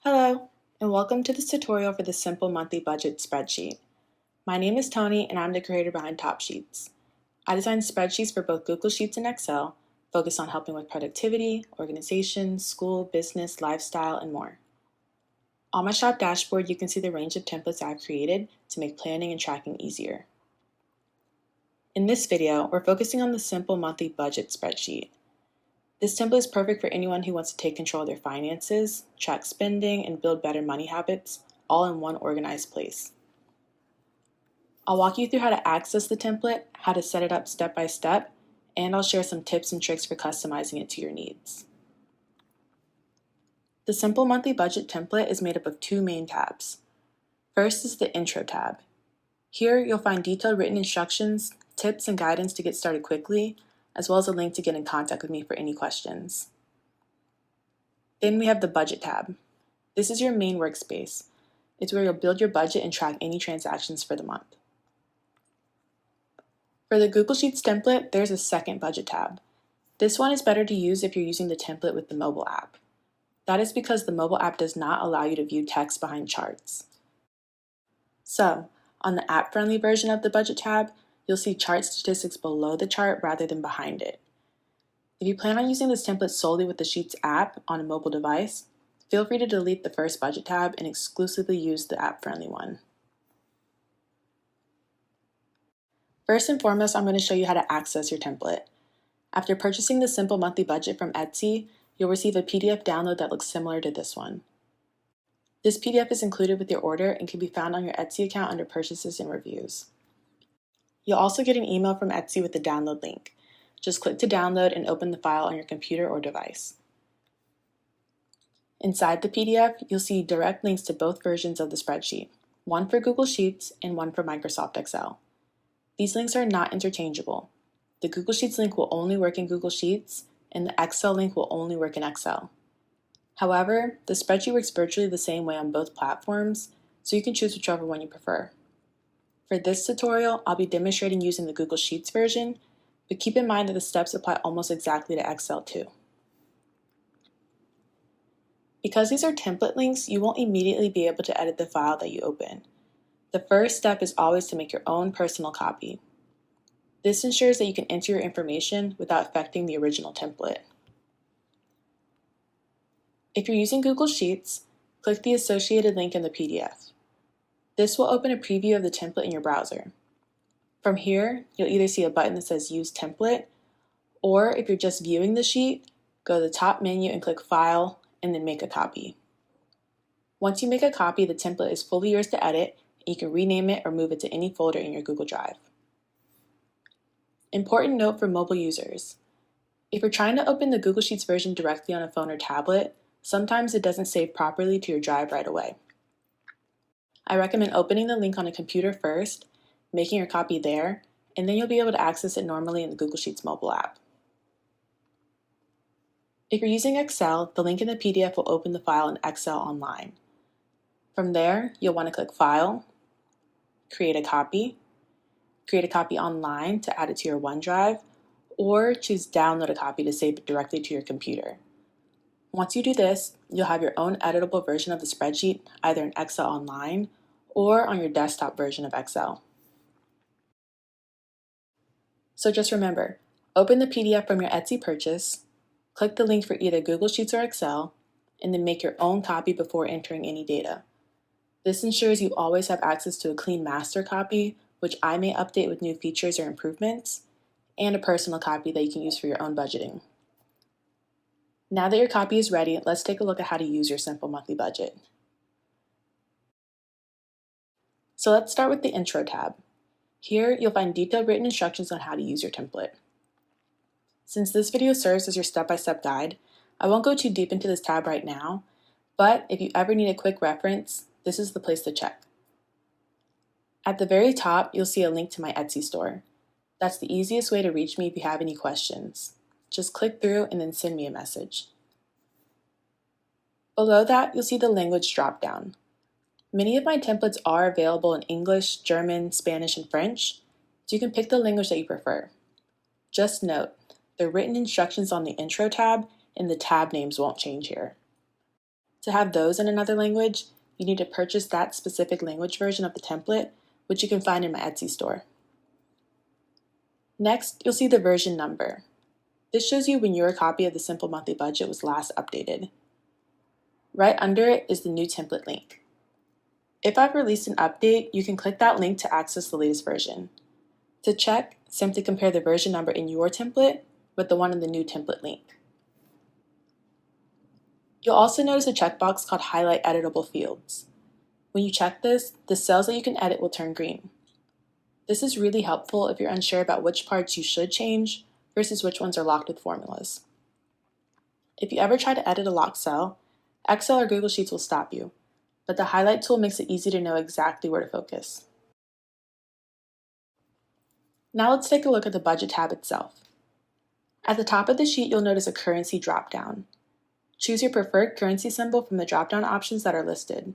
Hello, and welcome to this tutorial for the simple monthly budget spreadsheet. My name is Tony, and I'm the creator behind Top Sheets. I design spreadsheets for both Google Sheets and Excel, focused on helping with productivity, organization, school, business, lifestyle, and more. On my shop dashboard, you can see the range of templates I've created to make planning and tracking easier. In this video, we're focusing on the simple monthly budget spreadsheet. This template is perfect for anyone who wants to take control of their finances, track spending, and build better money habits, all in one organized place. I'll walk you through how to access the template, how to set it up step by step, and I'll share some tips and tricks for customizing it to your needs. The simple monthly budget template is made up of two main tabs. First is the Intro tab. Here you'll find detailed written instructions, tips, and guidance to get started quickly, as well as a link to get in contact with me for any questions. Then we have the Budget tab. This is your main workspace. It's where you'll build your budget and track any transactions for the month. For the Google Sheets template, there's a second Budget tab. This one is better to use if you're using the template with the mobile app. That is because the mobile app does not allow you to view text behind charts. So, on the app-friendly version of the Budget tab, you'll see chart statistics below the chart rather than behind it. If you plan on using this template solely with the Sheets app on a mobile device, feel free to delete the first Budget tab and exclusively use the app-friendly one. First and foremost, I'm going to show you how to access your template. After purchasing the Simple Monthly Budget from Etsy, you'll receive a PDF download that looks similar to this one. This PDF is included with your order and can be found on your Etsy account under Purchases and Reviews. You'll also get an email from Etsy with the download link. Just click to download and open the file on your computer or device. Inside the PDF, you'll see direct links to both versions of the spreadsheet, one for Google Sheets and one for Microsoft Excel. These links are not interchangeable. The Google Sheets link will only work in Google Sheets, and the Excel link will only work in Excel. However, the spreadsheet works virtually the same way on both platforms, so you can choose whichever one you prefer. For this tutorial, I'll be demonstrating using the Google Sheets version, but keep in mind that the steps apply almost exactly to Excel too. Because these are template links, you won't immediately be able to edit the file that you open. The first step is always to make your own personal copy. This ensures that you can enter your information without affecting the original template. If you're using Google Sheets, click the associated link in the PDF. This will open a preview of the template in your browser. From here, you'll either see a button that says Use Template, or if you're just viewing the sheet, go to the top menu and click File, and then Make a Copy. Once you make a copy, the template is fully yours to edit, and you can rename it or move it to any folder in your Google Drive. Important note for mobile users. If you're trying to open the Google Sheets version directly on a phone or tablet, sometimes it doesn't save properly to your drive right away. I recommend opening the link on a computer first, making your copy there, and then you'll be able to access it normally in the Google Sheets mobile app. If you're using Excel, the link in the PDF will open the file in Excel Online. From there, you'll want to click File, Create a Copy online to add it to your OneDrive, or choose Download a Copy to save it directly to your computer. Once you do this, you'll have your own editable version of the spreadsheet either in Excel Online or on your desktop version of Excel. So just remember, open the PDF from your Etsy purchase, click the link for either Google Sheets or Excel, and then make your own copy before entering any data. This ensures you always have access to a clean master copy, which I may update with new features or improvements, and a personal copy that you can use for your own budgeting. Now that your copy is ready, let's take a look at how to use your simple monthly budget. So let's start with the Intro tab. Here, you'll find detailed written instructions on how to use your template. Since this video serves as your step-by-step guide, I won't go too deep into this tab right now, but if you ever need a quick reference, this is the place to check. At the very top, you'll see a link to my Etsy store. That's the easiest way to reach me if you have any questions. Just click through and then send me a message. Below that, you'll see the language drop-down. Many of my templates are available in English, German, Spanish, and French, so you can pick the language that you prefer. Just note, the written instructions on the Intro tab and the tab names won't change here. To have those in another language, you need to purchase that specific language version of the template, which you can find in my Etsy store. Next, you'll see the version number. This shows you when your copy of the Simple Monthly Budget was last updated. Right under it is the new template link. If I've released an update, you can click that link to access the latest version. To check, simply compare the version number in your template with the one in the new template link. You'll also notice a checkbox called Highlight Editable Fields. When you check this, the cells that you can edit will turn green. This is really helpful if you're unsure about which parts you should change versus which ones are locked with formulas. If you ever try to edit a locked cell, Excel or Google Sheets will stop you, but the highlight tool makes it easy to know exactly where to focus. Now let's take a look at the Budget tab itself. At the top of the sheet, you'll notice a currency dropdown. Choose your preferred currency symbol from the dropdown options that are listed.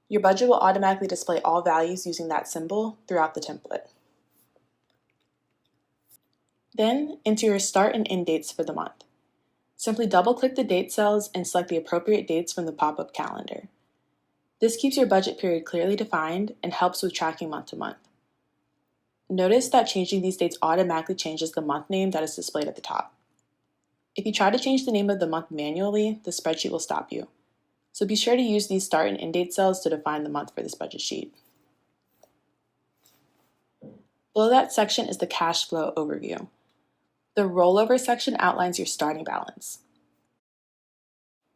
Your budget will automatically display all values using that symbol throughout the template. Then, enter your start and end dates for the month. Simply double-click the date cells and select the appropriate dates from the pop-up calendar. This keeps your budget period clearly defined and helps with tracking month to month. Notice that changing these dates automatically changes the month name that is displayed at the top. If you try to change the name of the month manually, the spreadsheet will stop you. So be sure to use these start and end date cells to define the month for this budget sheet. Below that section is the cash flow overview. The rollover section outlines your starting balance.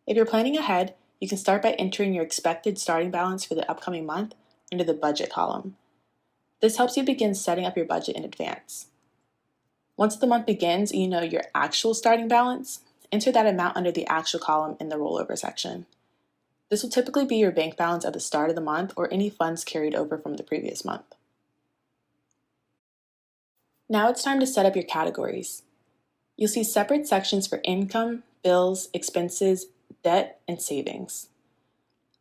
If you're planning ahead, you can start by entering your expected starting balance for the upcoming month under the budget column. This helps you begin setting up your budget in advance. Once the month begins and you know your actual starting balance, enter that amount under the actual column in the rollover section. This will typically be your bank balance at the start of the month or any funds carried over from the previous month. Now it's time to set up your categories. You'll see separate sections for income, bills, expenses, debt, and savings.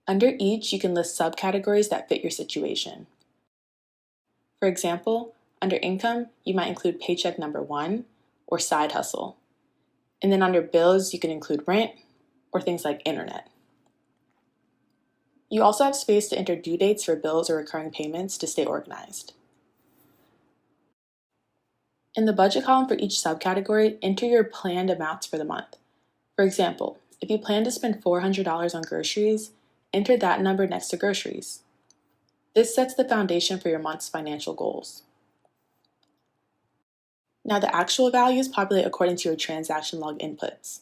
Under each, you can list subcategories that fit your situation. For example, under income, you might include paycheck number 1 or side hustle. And then under bills, you can include rent or things like internet. You also have space to enter due dates for bills or recurring payments to stay organized. In the budget column for each subcategory, enter your planned amounts for the month. For example, if you plan to spend $400 on groceries, enter that number next to groceries. This sets the foundation for your month's financial goals. Now the actual values populate according to your transaction log inputs.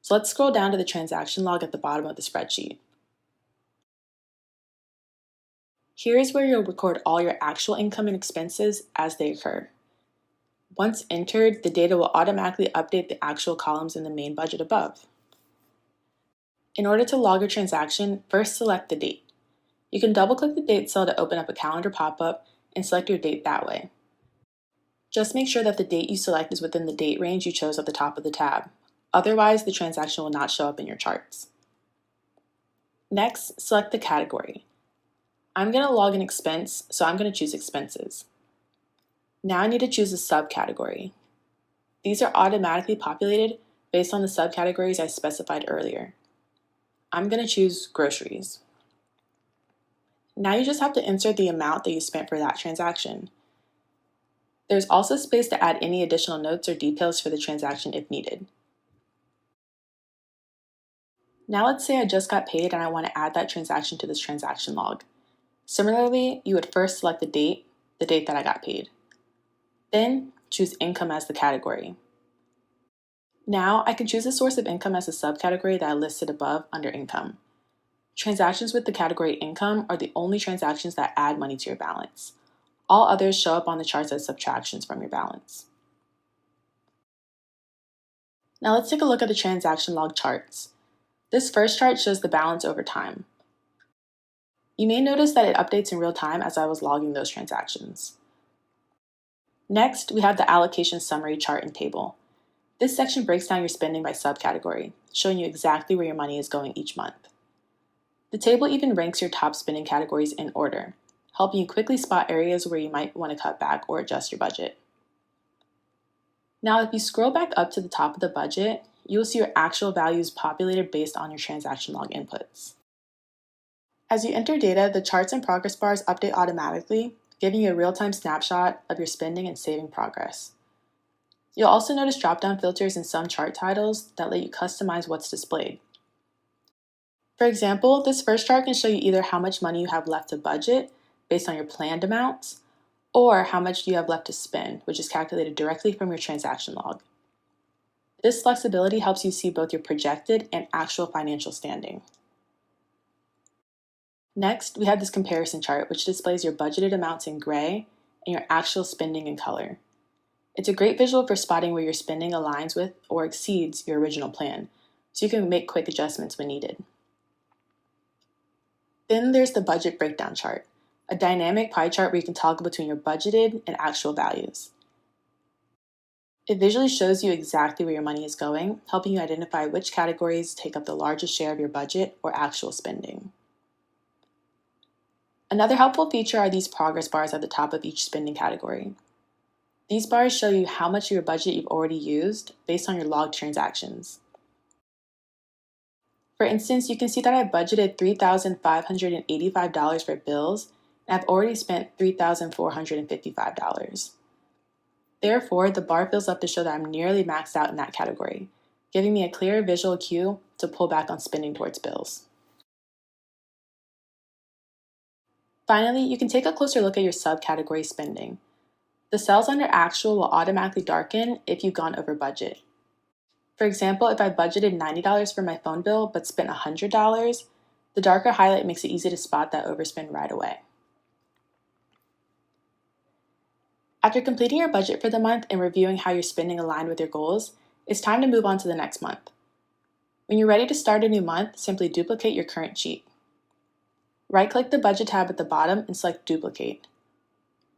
So let's scroll down to the transaction log at the bottom of the spreadsheet. Here is where you'll record all your actual income and expenses as they occur. Once entered, the data will automatically update the actual columns in the main budget above. In order to log your transaction, first select the date. You can double-click the date cell to open up a calendar pop-up and select your date that way. Just make sure that the date you select is within the date range you chose at the top of the tab. Otherwise, the transaction will not show up in your charts. Next, select the category. I'm going to log an expense, so I'm going to choose expenses. Now I need to choose a subcategory. These are automatically populated based on the subcategories I specified earlier. I'm going to choose groceries. Now you just have to insert the amount that you spent for that transaction. There's also space to add any additional notes or details for the transaction if needed. Now let's say I just got paid and I want to add that transaction to this transaction log. Similarly, you would first select the date that I got paid. Then choose income as the category. Now I can choose the source of income as a subcategory that I listed above under income. Transactions with the category income are the only transactions that add money to your balance. All others show up on the charts as subtractions from your balance. Now let's take a look at the transaction log charts. This first chart shows the balance over time. You may notice that it updates in real time as I was logging those transactions. Next, we have the allocation summary chart and table. This section breaks down your spending by subcategory, showing you exactly where your money is going each month. The table even ranks your top spending categories in order, helping you quickly spot areas where you might want to cut back or adjust your budget. Now, if you scroll back up to the top of the budget, you will see your actual values populated based on your transaction log inputs. As you enter data, the charts and progress bars update automatically, giving you a real-time snapshot of your spending and saving progress. You'll also notice drop-down filters in some chart titles that let you customize what's displayed. For example, this first chart can show you either how much money you have left to budget based on your planned amounts, or how much you have left to spend, which is calculated directly from your transaction log. This flexibility helps you see both your projected and actual financial standing. Next, we have this comparison chart, which displays your budgeted amounts in gray and your actual spending in color. It's a great visual for spotting where your spending aligns with or exceeds your original plan, so you can make quick adjustments when needed. Then there's the budget breakdown chart, a dynamic pie chart where you can toggle between your budgeted and actual values. It visually shows you exactly where your money is going, helping you identify which categories take up the largest share of your budget or actual spending. Another helpful feature are these progress bars at the top of each spending category. These bars show you how much of your budget you've already used based on your logged transactions. For instance, you can see that I budgeted $3,585 for bills, and I've already spent $3,455. Therefore, the bar fills up to show that I'm nearly maxed out in that category, giving me a clear visual cue to pull back on spending towards bills. Finally, you can take a closer look at your subcategory spending. The cells under actual will automatically darken if you've gone over budget. For example, if I budgeted $90 for my phone bill but spent $100, the darker highlight makes it easy to spot that overspend right away. After completing your budget for the month and reviewing how your spending aligned with your goals, it's time to move on to the next month. When you're ready to start a new month, simply duplicate your current sheet. Right-click the Budget tab at the bottom and select Duplicate.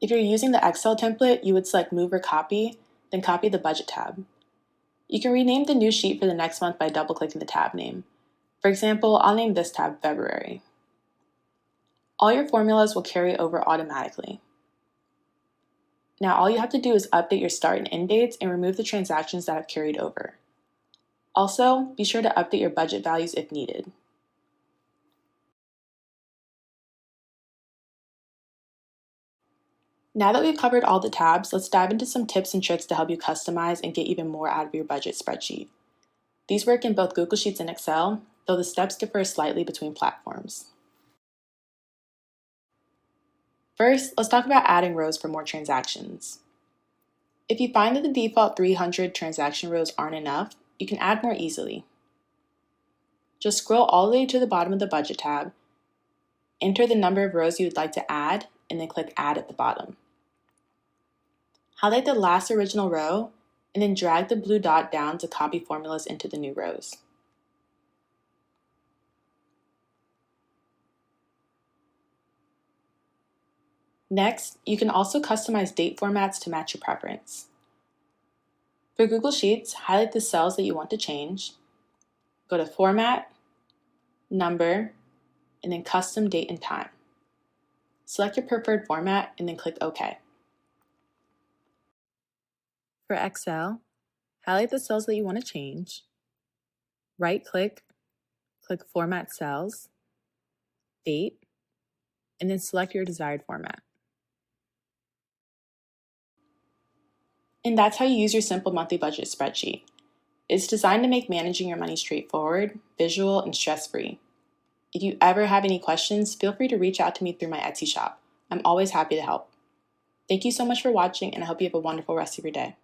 If you're using the Excel template, you would select Move or Copy, then copy the Budget tab. You can rename the new sheet for the next month by double-clicking the tab name. For example, I'll name this tab February. All your formulas will carry over automatically. Now all you have to do is update your start and end dates and remove the transactions that have carried over. Also, be sure to update your budget values if needed. Now that we've covered all the tabs, let's dive into some tips and tricks to help you customize and get even more out of your budget spreadsheet. These work in both Google Sheets and Excel, though the steps differ slightly between platforms. First, let's talk about adding rows for more transactions. If you find that the default 300 transaction rows aren't enough, you can add more easily. Just scroll all the way to the bottom of the Budget tab, enter the number of rows you would like to add, and then click Add at the bottom. Highlight the last original row, and then drag the blue dot down to copy formulas into the new rows. Next, you can also customize date formats to match your preference. For Google Sheets, highlight the cells that you want to change, go to Format, Number, and then Custom Date and Time. Select your preferred format and then click OK. For Excel, highlight the cells that you want to change, right-click, click Format Cells, Date, and then select your desired format. And that's how you use your simple monthly budget spreadsheet. It's designed to make managing your money straightforward, visual, and stress-free. If you ever have any questions, feel free to reach out to me through my Etsy shop. I'm always happy to help. Thank you so much for watching, and I hope you have a wonderful rest of your day.